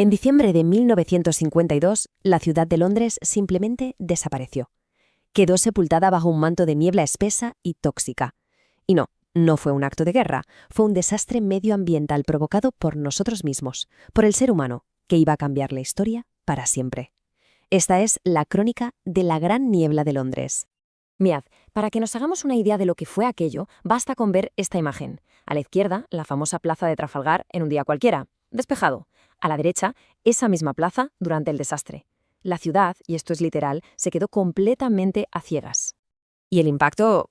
En diciembre de 1952, la ciudad de Londres simplemente desapareció. Quedó sepultada bajo un manto de niebla espesa y tóxica. Y no fue un acto de guerra, fue un desastre medioambiental provocado por nosotros mismos, por el ser humano, que iba a cambiar la historia para siempre. Esta es la crónica de la Gran Niebla de Londres. Mirad, para que nos hagamos una idea de lo que fue aquello, basta con ver esta imagen. A la izquierda, la famosa plaza de Trafalgar en un día cualquiera, despejado. A la derecha, esa misma plaza durante el desastre. La ciudad, y esto es literal, se quedó completamente a ciegas. Y el impacto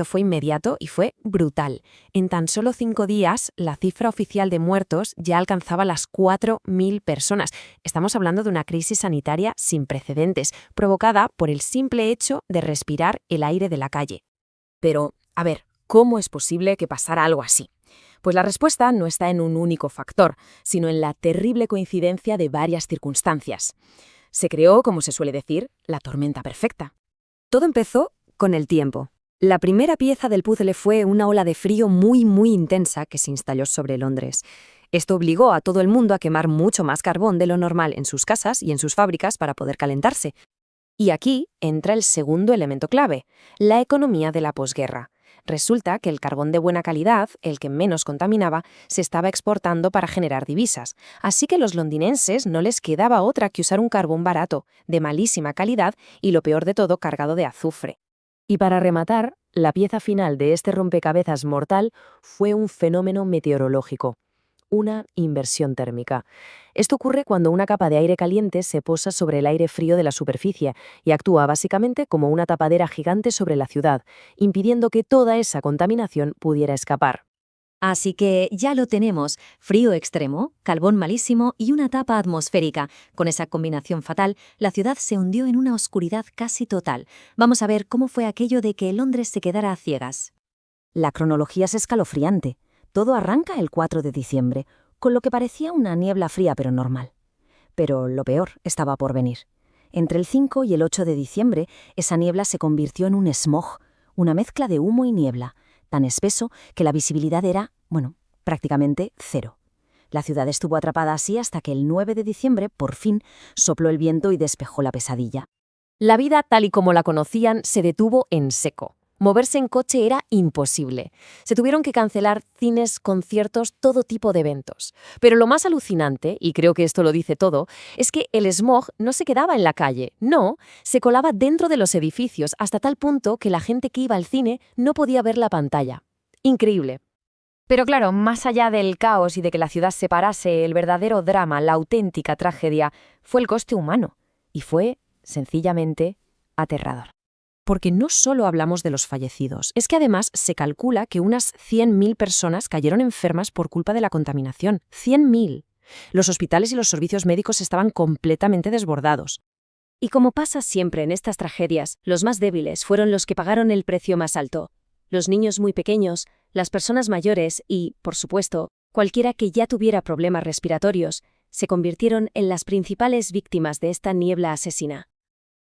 fue inmediato y fue brutal. En tan solo 5 días, la cifra oficial de muertos ya alcanzaba las 4.000 personas. Estamos hablando de una crisis sanitaria sin precedentes, provocada por el simple hecho de respirar el aire de la calle. Pero, a ver, ¿cómo es posible que pasara algo así? Pues la respuesta no está en un único factor, sino en la terrible coincidencia de varias circunstancias. Se creó, como se suele decir, la tormenta perfecta. Todo empezó con el tiempo. La primera pieza del puzzle fue una ola de frío muy intensa que se instaló sobre Londres. Esto obligó a todo el mundo a quemar mucho más carbón de lo normal en sus casas y en sus fábricas para poder calentarse. Y aquí entra el segundo elemento clave, la economía de la posguerra. Resulta que el carbón de buena calidad, el que menos contaminaba, se estaba exportando para generar divisas. Así que a los londinenses no les quedaba otra que usar un carbón barato, de malísima calidad y lo peor de todo, cargado de azufre. Y para rematar, la pieza final de este rompecabezas mortal fue un fenómeno meteorológico. Una inversión térmica. Esto ocurre cuando una capa de aire caliente se posa sobre el aire frío de la superficie y actúa básicamente como una tapadera gigante sobre la ciudad, impidiendo que toda esa contaminación pudiera escapar. Así que ya lo tenemos, frío extremo, carbón malísimo y una tapa atmosférica. Con esa combinación fatal, la ciudad se hundió en una oscuridad casi total. Vamos a ver cómo fue aquello de que Londres se quedara a ciegas. La cronología es escalofriante. Todo arranca el 4 de diciembre, con lo que parecía una niebla fría pero normal. Pero lo peor estaba por venir. Entre el 5 y el 8 de diciembre, esa niebla se convirtió en un smog, una mezcla de humo y niebla, tan espeso que la visibilidad era, prácticamente cero. La ciudad estuvo atrapada así hasta que el 9 de diciembre, por fin, sopló el viento y despejó la pesadilla. La vida tal y como la conocían se detuvo en seco. Moverse en coche era imposible. Se tuvieron que cancelar cines, conciertos, todo tipo de eventos. Pero lo más alucinante, y creo que esto lo dice todo, es que el smog no se quedaba en la calle, no, se colaba dentro de los edificios hasta tal punto que la gente que iba al cine no podía ver la pantalla. Increíble. Pero claro, más allá del caos y de que la ciudad se parase, el verdadero drama, la auténtica tragedia, fue el coste humano. Y fue, sencillamente, aterrador. Porque no solo hablamos de los fallecidos, es que además se calcula que unas 100.000 personas cayeron enfermas por culpa de la contaminación. 100.000. Los hospitales y los servicios médicos estaban completamente desbordados. Y como pasa siempre en estas tragedias, los más débiles fueron los que pagaron el precio más alto. Los niños muy pequeños, las personas mayores y, por supuesto, cualquiera que ya tuviera problemas respiratorios, se convirtieron en las principales víctimas de esta niebla asesina.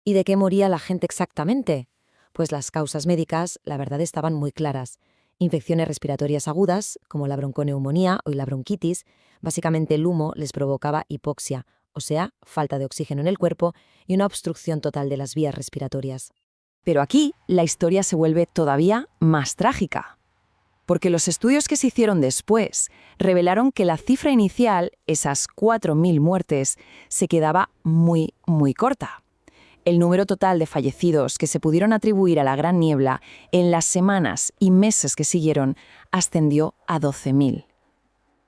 ¿Y de qué moría la gente exactamente? Pues las causas médicas, la verdad, estaban muy claras. Infecciones respiratorias agudas, como la bronconeumonía o la bronquitis, básicamente el humo les provocaba hipoxia, o sea, falta de oxígeno en el cuerpo y una obstrucción total de las vías respiratorias. Pero aquí la historia se vuelve todavía más trágica. Porque los estudios que se hicieron después revelaron que la cifra inicial, esas 4.000 muertes, se quedaba muy corta. El número total de fallecidos que se pudieron atribuir a la Gran Niebla en las semanas y meses que siguieron ascendió a 12.000.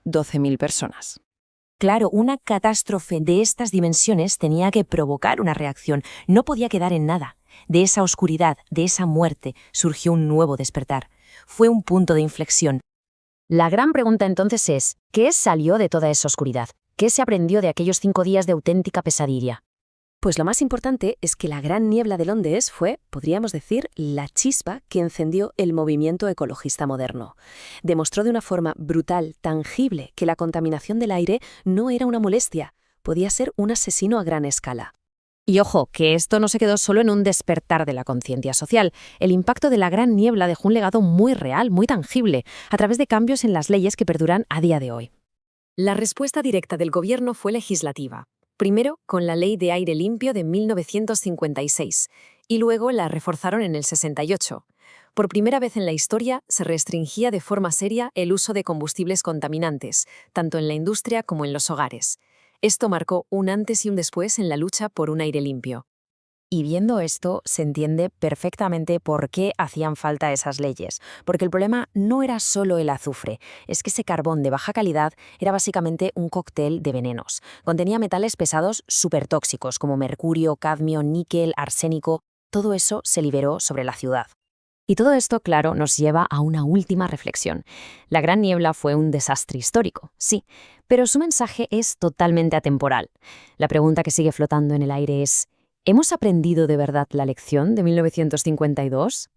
12.000 personas. Claro, una catástrofe de estas dimensiones tenía que provocar una reacción, no podía quedar en nada. De esa oscuridad, de esa muerte, surgió un nuevo despertar. Fue un punto de inflexión. La gran pregunta entonces es, ¿qué salió de toda esa oscuridad? ¿Qué se aprendió de aquellos 5 días de auténtica pesadilla? Pues lo más importante es que la Gran Niebla de Londres fue, podríamos decir, la chispa que encendió el movimiento ecologista moderno. Demostró de una forma brutal, tangible, que la contaminación del aire no era una molestia, podía ser un asesino a gran escala. Y ojo, que esto no se quedó solo en un despertar de la conciencia social. El impacto de la Gran Niebla dejó un legado muy real, muy tangible, a través de cambios en las leyes que perduran a día de hoy. La respuesta directa del gobierno fue legislativa. Primero, con la Ley de Aire Limpio de 1956, y luego la reforzaron en el 68. Por primera vez en la historia, se restringía de forma seria el uso de combustibles contaminantes, tanto en la industria como en los hogares. Esto marcó un antes y un después en la lucha por un aire limpio. Y viendo esto, se entiende perfectamente por qué hacían falta esas leyes, porque el problema no era solo el azufre, es que ese carbón de baja calidad era básicamente un cóctel de venenos. Contenía metales pesados supertóxicos como mercurio, cadmio, níquel, arsénico. Todo eso se liberó sobre la ciudad. Y todo esto, claro, nos lleva a una última reflexión. La Gran Niebla fue un desastre histórico, sí, pero su mensaje es totalmente atemporal. La pregunta que sigue flotando en el aire es: ¿hemos aprendido de verdad la lección de 1952?